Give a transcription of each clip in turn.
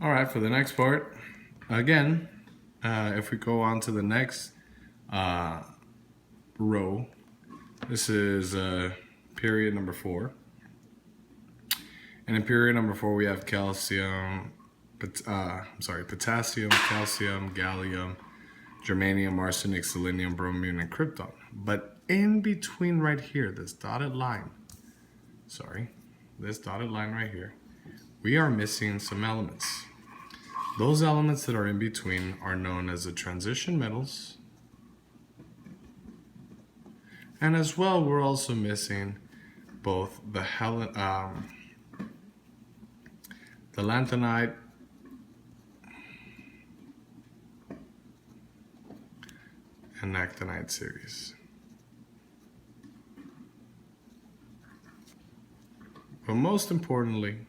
All right, for the next part, again, if we go on to the next uh, row, this is period number 4. And in period number 4, we have calcium, potassium, calcium, gallium, germanium, arsenic, selenium, bromine, and krypton. But in between right here, this dotted line right here, we are missing some elements. Those elements that are in between are known as the transition metals. And as well, we're also missing both the lanthanide and actinide series. But most importantly,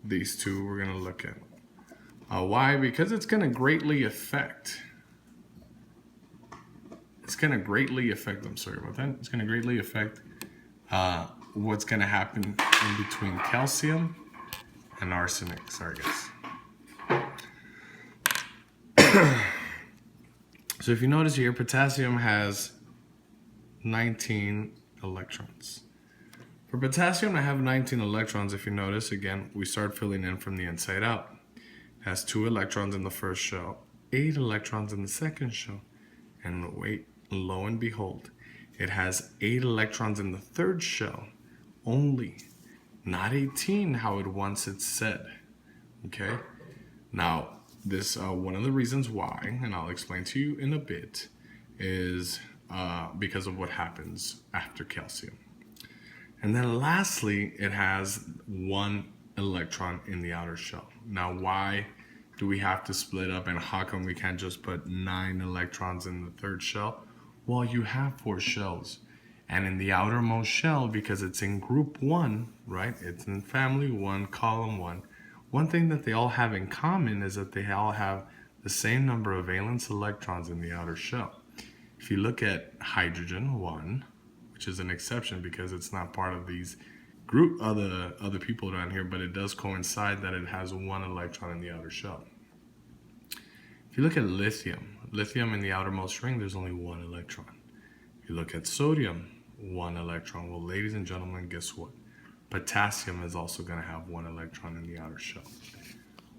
these two we're going to look at. Why? Because it's going to greatly affect. It's going to greatly affect what's going to happen in between calcium and arsenic. Sorry, guys. So if you notice here, potassium has 19 electrons. For potassium to have 19 electrons, if you notice, again, we start filling in from the inside out. It has 2 electrons in the first shell, 8 electrons in the second shell, and wait, lo and behold, it has 8 electrons in the third shell only, not 18 how it once it said. Okay, now this one of the reasons why, and I'll explain to you in a bit, is because of what happens after calcium. And then lastly, it has 1 electron in the outer shell. Now, why do we have to split up, and how come we can't just put 9 electrons in the third shell? Well, you have 4 shells. And in the outermost shell, because it's in group 1, right? It's in family 1, column 1. One thing that they all have in common is that they all have the same number of valence electrons in the outer shell. If you look at hydrogen 1, which is an exception because it's not part of these group other people down here, but it does coincide that it has 1 electron in the outer shell. If you look at lithium in the outermost ring, there's only 1 electron. If you look at sodium, 1 electron. Well, ladies and gentlemen, guess what? Potassium is also going to have 1 electron in the outer shell.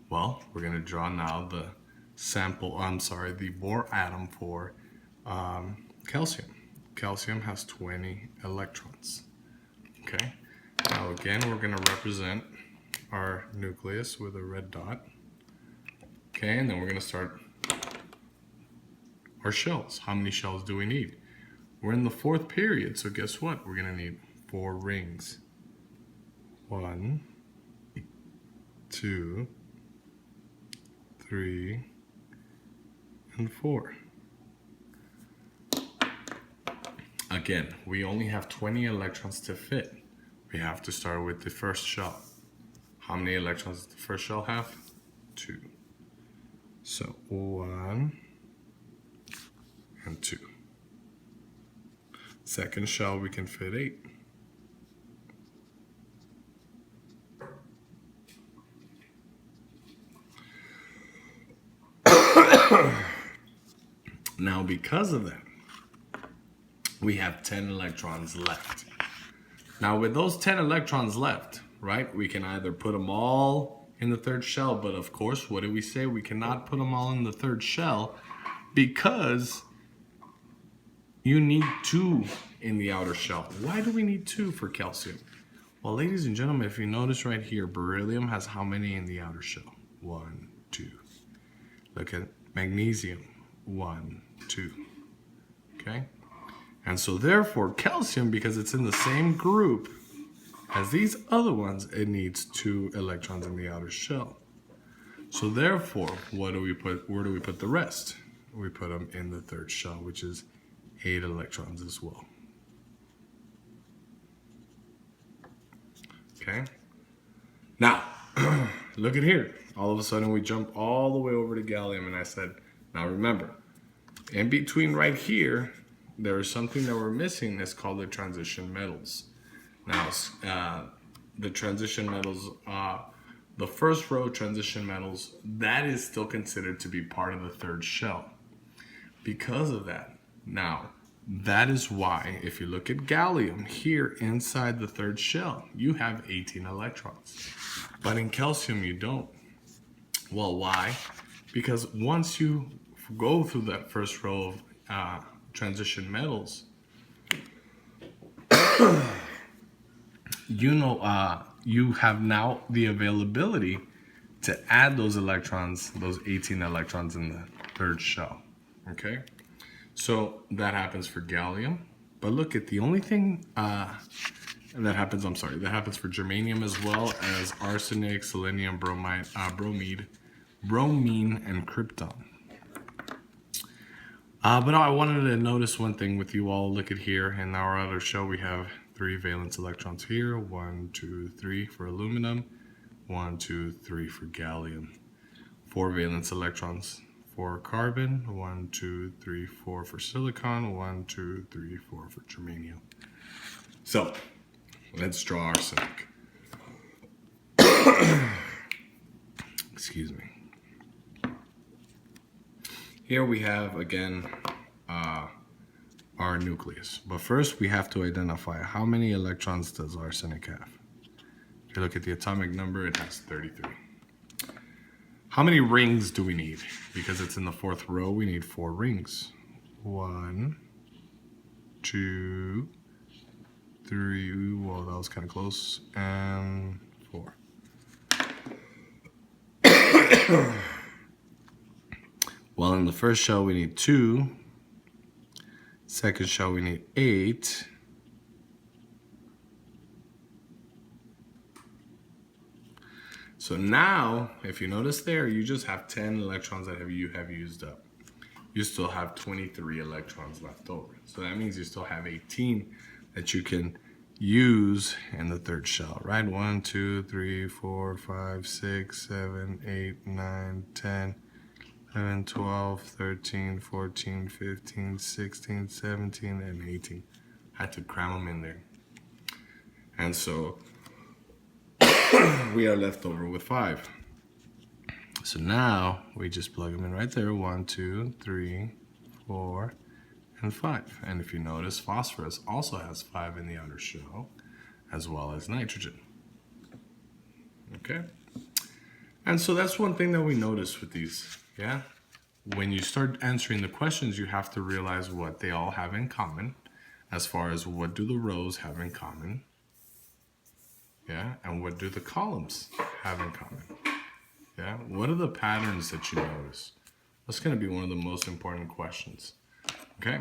Well, we're going to draw now the Bohr atom for calcium. Calcium has 20 electrons. Okay. Now again, we're going to represent our nucleus with a red dot. Okay, and then we're going to start our shells. How many shells do we need? We're in the 4th period, so guess what? We're going to need 4 rings. 1, 2, 3, and 4. Again, we only have 20 electrons to fit. We have to start with the first shell. How many electrons does the first shell have? 2. So 1 and 2. Second shell, we can fit 8. Now, because of that, we have 10 electrons left. Now, with those 10 electrons left, right, we can either put them all in the third shell, but of course, what did we say? We cannot put them all in the third shell because you need 2 in the outer shell. Why do we need 2 for calcium? Well, ladies and gentlemen, if you notice right here, beryllium has how many in the outer shell? 1, 2. Look at magnesium. 1, 2. Okay? And so therefore, calcium, because it's in the same group as these other ones, it needs 2 electrons in the outer shell. So therefore, where do we put the rest? We put them in the third shell, which is 8 electrons as well. Okay? Now, look at here. All of a sudden, we jump all the way over to gallium, and I said, now remember, in between right here, there is something that we're missing that's called the transition metals. Now, the transition metals, the first row transition metals, that is still considered to be part of the third shell. Because of that, now, that is why if you look at gallium here inside the third shell, you have 18 electrons. But in calcium, you don't. Well, why? Because once you go through that first row of transition metals, you have now the availability to add those electrons, those 18 electrons in the third shell. Okay? So that happens for gallium. But look at the only thing that happens for germanium as well as arsenic, selenium, bromine, bromine, and krypton. But I wanted to notice one thing with you all. Look at here in our other shell, we have 3 valence electrons here. 1, 2, 3 for aluminum. 1, 2, 3 for gallium. 4 valence electrons for carbon. 1, 2, 3, 4 for silicon. 1, 2, 3, 4 for germanium. So let's draw arsenic. Excuse me. Here we have, again, our nucleus. But first, we have to identify how many electrons does arsenic have. If you look at the atomic number, it has 33. How many rings do we need? Because it's in the fourth row, we need 4 rings. 1, 2, 3, well, that was kind of close, and 4. Well, in the first shell, we need 2. Second shell, we need 8. So now, if you notice there, you just have 10 electrons that you have used up. You still have 23 electrons left over. So that means you still have 18 that you can use in the third shell, right? 1, 2, 3, 4, 5, 6, 7, 8, 9, 10, 11, 12, 13, 14, 15, 16, 17, and 18. I had to cram them in there. And so we are left over with 5. So now we just plug them in right there. 1, 2, 3, 4, and 5. And if you notice, phosphorus also has 5 in the outer shell, as well as nitrogen. Okay? And so that's one thing that we notice with these, yeah? When you start answering the questions, you have to realize what they all have in common, as far as what do the rows have in common, yeah? And what do the columns have in common, yeah? What are the patterns that you notice? That's going to be one of the most important questions, okay?